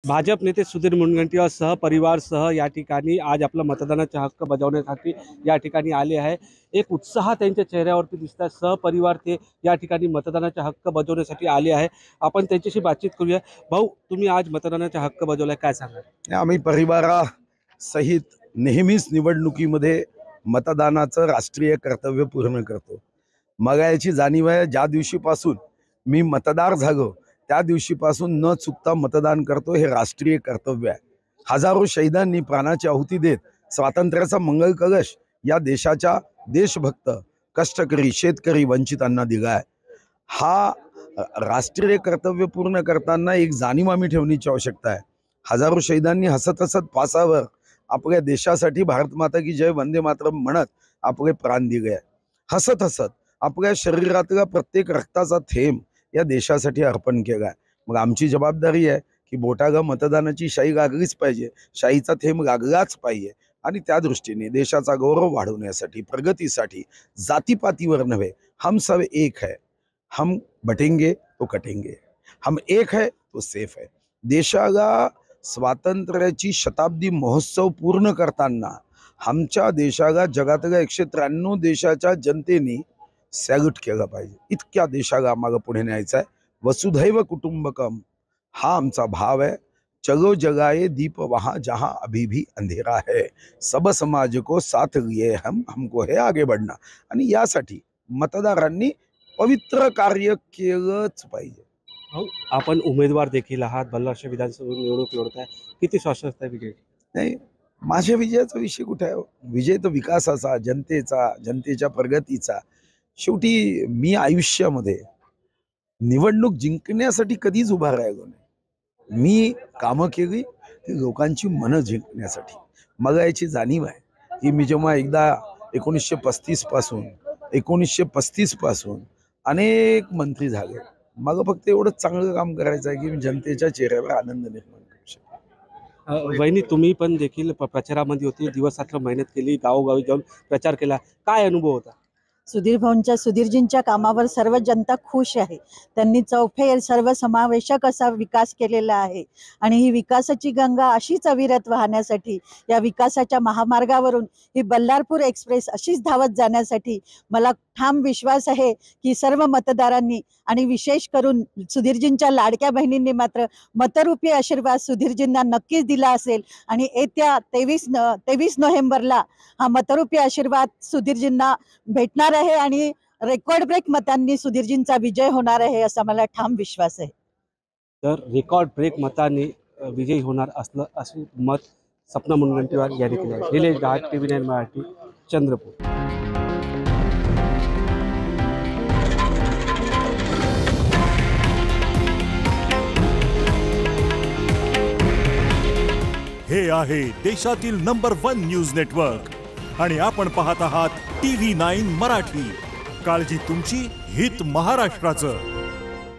भाजप नेते सुधीर मुनगंटीवार सहपरिवारसह या ठिकाणी आज आपला मतदानाचा हक्क बजावण्यासाठी या ठिकाणी आले आहे। एक उत्साह त्यांच्या चेहऱ्यावरती दिसतात। सहपरिवार ते या ठिकाणी मतदानाचा हक्क बजावण्यासाठी आले आहे। आपण त्यांच्याशी बातचीत करूया। भाऊ, तुम्ही आज मतदानाचा हक्क बजावलाय, काय सांगाल? आम्ही परिवारासहित नेहमीच निवडणुकीमध्ये मतदानाचं राष्ट्रीय कर्तव्य पूर्ण करतो। मग याची जाणीव आहे, ज्या दिवशीपासून मी मतदार झालो त्या दिवशीपासून न चुकता मतदान करतो। हे राष्ट्रीय कर्तव्य आहे। हजारो शहीदांनी प्राणाची आहुती देत स्वातंत्र्याचा मंगल कलश या देशाच्या देशभक्त कष्टकरी शेतकरी वंचितांना दिला आहे। हा राष्ट्रीय कर्तव्य पूर्ण करताना एक जाणीव आम्ही ठेवण्याची आवश्यकता आहे। हजारो शहीदांनी हसत हसत फासावर आपल्या देशासाठी भारत माता की जय वंदे मातरम म्हणत आपले प्राण दिले आहे। हसत हसत आपल्या शरीरातला प्रत्येक रक्ताचा थेंब या देशासाठी अर्पण केला आहे। मग आमची जबाबदारी आहे की बोटाला मतदानाची शाई लागलीच पाहिजे, शाईचा थेंब लागलाच पाहिजे आणि त्या दृष्टीने देशाचा गौरव वाढवण्यासाठी प्रगतीसाठी जातीपातीवर नव्हे, हम सब एक है, हम बटेंगे तो कटेंगे, हम एक है तो सेफ है। देशाला स्वातंत्र्याची शताब्दी महोत्सव पूर्ण करताना आमच्या देशाला जगातल्या 193 देशाच्या जनतेने सॅल्यूट केला पाहिजे। इतक्या देशाला आम्हाला पुढे न्यायचं आहे। वसुधैव कुटुंबकम हा आमचा भाव आहे। चलो जगाए दीप वहाँ जहाँ अभी भी अंधेरा है, सब समाज को साथ लिए हमको है आगे बढ़ना। आणि यासाठी मतदारांनी पवित्र कार्य केलंच पाहिजे। भाऊ, आपण उमेदवार देखील आहात, बल्लारशा विधानसभा निवडणूक लढताय, किती स्वास्थ्य विजय? नाही, माझ्या विजयाचा विषय कुठे आहे? विजय तर विकासाचा, जनतेचा, जनतेच्या प्रगतीचा। शेवटी मी आयुष्यामध्ये निवडणूक जिंकण्यासाठी कधीच उभा राहिलो नाही। मी कामं केली ती लोकांची मनं जिंकण्यासाठी। मला याची जाणीव आहे की मी जेव्हा एकदा 1935 पासून अनेक मंत्री झाले, मला फक्त एवढंच चांगलं काम करायचं आहे की मी जनतेच्या चेहऱ्यावर आनंद निर्माण करू शकतो। वहिनी, तुम्ही पण देखील प्रचारामध्ये होती, दिवस रात्र मेहनत केली, गावोगावी जाऊन प्रचार केला, काय अनुभव होता? सुधीरजींच्या कामावर सर्व जनता खुश आहे। त्यांनी चौफेर सर्व समावेशक असा विकास केलेला आहे आणि ही विकासाची गंगा अशीच अविरत वाहण्यासाठी, या विकासाच्या महामार्गावरून ही बल्लारपूर एक्सप्रेस अशीच धावत जाण्यासाठी मला ठाम विश्वास आहे की सर्व मतदारांनी आणि विशेष करून सुधीरजींच्या लाडक्या बहिणींनी मात्र मतरूपी आशीर्वाद सुधीरजींना नक्कीच दिला असेल आणि येत्या 23 नोव्हेंबरला हा मतरूपी आशीर्वाद सुधीरजींना भेटणार आहे आणि रेकॉर्ड ब्रेक मतांनी सुधीरजींचा विजय होणार आहे असा मला ठाम विश्वास आहे। तर रेकॉर्ड ब्रेक मतांनी विजयी होणार असलं असे मत सपना मुनगंटीवार यांनी केले आहे। निलेश घाट, TV9 मराठी, चंद्रपूर। हे आहे देशातील नंबर 1 न्यूज नेटवर्क आणि आपण पाहत आहात TV9 मराठी। काळजी तुमची, हित महाराष्ट्राचं।